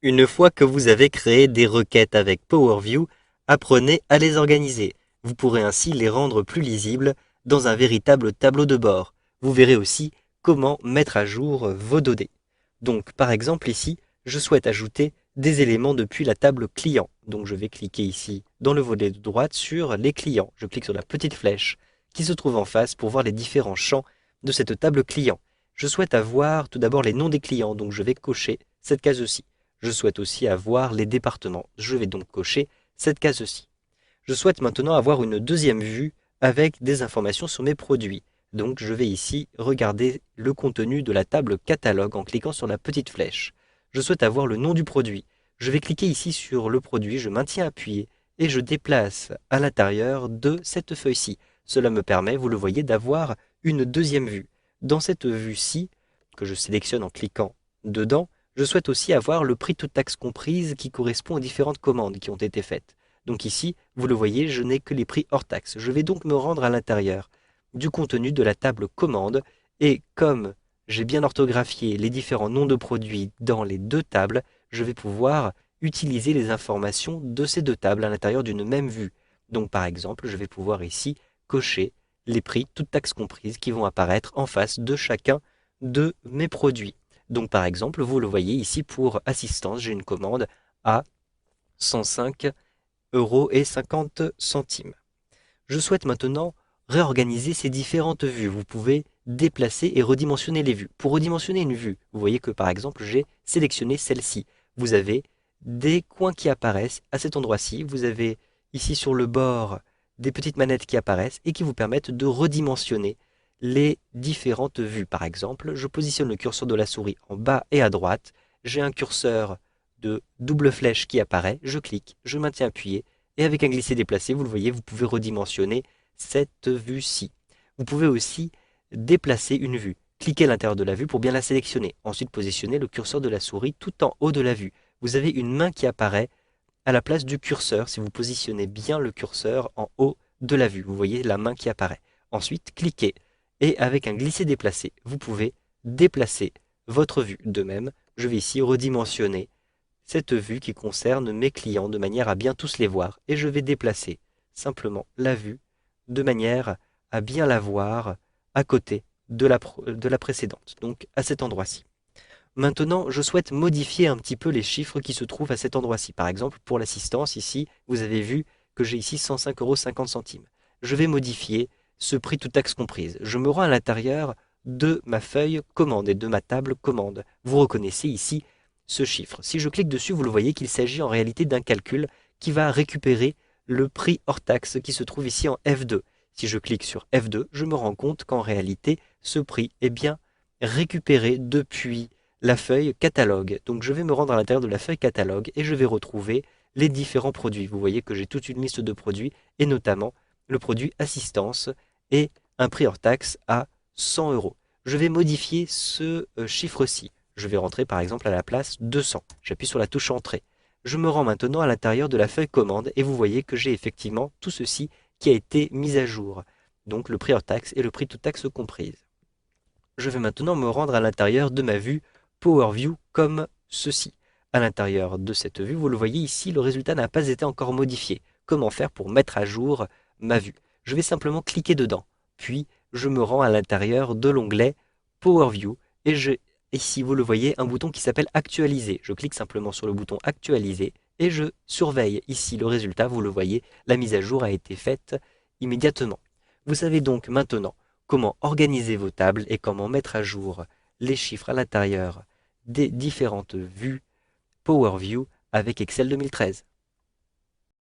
Une fois que vous avez créé des requêtes avec Power View, apprenez à les organiser. Vous pourrez ainsi les rendre plus lisibles dans un véritable tableau de bord. Vous verrez aussi comment mettre à jour vos données. Donc par exemple ici, je souhaite ajouter des éléments depuis la table client. Donc je vais cliquer ici dans le volet de droite sur les clients. Je clique sur la petite flèche qui se trouve en face pour voir les différents champs de cette table client. Je souhaite avoir tout d'abord les noms des clients, donc je vais cocher cette case-ci. Je souhaite aussi avoir les départements. Je vais donc cocher cette case-ci. Je souhaite maintenant avoir une deuxième vue avec des informations sur mes produits. Donc je vais ici regarder le contenu de la table catalogue en cliquant sur la petite flèche. Je souhaite avoir le nom du produit. Je vais cliquer ici sur le produit, je maintiens appuyé et je déplace à l'intérieur de cette feuille-ci. Cela me permet, vous le voyez, d'avoir une deuxième vue. Dans cette vue-ci, que je sélectionne en cliquant dedans, je souhaite aussi avoir le prix toute taxe comprise qui correspond aux différentes commandes qui ont été faites. Donc ici, vous le voyez, je n'ai que les prix hors taxe. Je vais donc me rendre à l'intérieur du contenu de la table commande et comme j'ai bien orthographié les différents noms de produits dans les deux tables, je vais pouvoir utiliser les informations de ces deux tables à l'intérieur d'une même vue. Donc par exemple, je vais pouvoir ici cocher les prix, toutes taxes comprises, qui vont apparaître en face de chacun de mes produits. Donc par exemple, vous le voyez ici pour assistance, j'ai une commande à 105,50 €. Je souhaite maintenant réorganiser ces différentes vues. Vous pouvez déplacer et redimensionner les vues. Pour redimensionner une vue, vous voyez que par exemple, j'ai sélectionné celle-ci. Vous avez des coins qui apparaissent à cet endroit-ci. Vous avez ici sur le bord des petites manettes qui apparaissent et qui vous permettent de redimensionner les différentes vues. Par exemple, je positionne le curseur de la souris en bas et à droite. J'ai un curseur de double flèche qui apparaît. Je clique, je maintiens appuyé et avec un glisser-déplacer, vous le voyez, vous pouvez redimensionner cette vue-ci. Vous pouvez aussi déplacer une vue. Cliquez à l'intérieur de la vue pour bien la sélectionner. Ensuite, positionnez le curseur de la souris tout en haut de la vue. Vous avez une main qui apparaît à la place du curseur si vous positionnez bien le curseur en haut de la vue. Vous voyez la main qui apparaît. Ensuite, cliquez et avec un glisser-déplacer, vous pouvez déplacer votre vue. De même, je vais ici redimensionner cette vue qui concerne mes clients de manière à bien tous les voir et je vais déplacer simplement la vue de manière à bien la voir à côté de la précédente, donc à cet endroit-ci. Maintenant, je souhaite modifier un petit peu les chiffres qui se trouvent à cet endroit-ci. Par exemple, pour l'assistance, ici, vous avez vu que j'ai ici 105,50 €. Je vais modifier ce prix toute taxe comprise. Je me rends à l'intérieur de ma feuille commande et de ma table commande. Vous reconnaissez ici ce chiffre. Si je clique dessus, vous le voyez qu'il s'agit en réalité d'un calcul qui va récupérer le prix hors taxe qui se trouve ici en F2. Si je clique sur F2, je me rends compte qu'en réalité, ce prix est bien récupéré depuis la feuille catalogue. Donc je vais me rendre à l'intérieur de la feuille catalogue et je vais retrouver les différents produits. Vous voyez que j'ai toute une liste de produits et notamment le produit assistance et un prix hors taxe à 100 €. Je vais modifier ce chiffre-ci. Je vais rentrer par exemple à la place 200. J'appuie sur la touche entrée. Je me rends maintenant à l'intérieur de la feuille commande et vous voyez que j'ai effectivement tout ceci qui a été mis à jour. Donc le prix hors taxe et le prix toute taxe comprise. Je vais maintenant me rendre à l'intérieur de ma vue Power View comme ceci. À l'intérieur de cette vue, vous le voyez ici, le résultat n'a pas été encore modifié. Comment faire pour mettre à jour ma vue? Je vais simplement cliquer dedans. Puis, je me rends à l'intérieur de l'onglet Power View et ici, vous le voyez, un bouton qui s'appelle Actualiser. Je clique simplement sur le bouton Actualiser et je surveille ici le résultat. Vous le voyez, la mise à jour a été faite immédiatement. Vous savez donc maintenant comment organiser vos tables et comment mettre à jour les chiffres à l'intérieur des différentes vues Power View avec Excel 2013.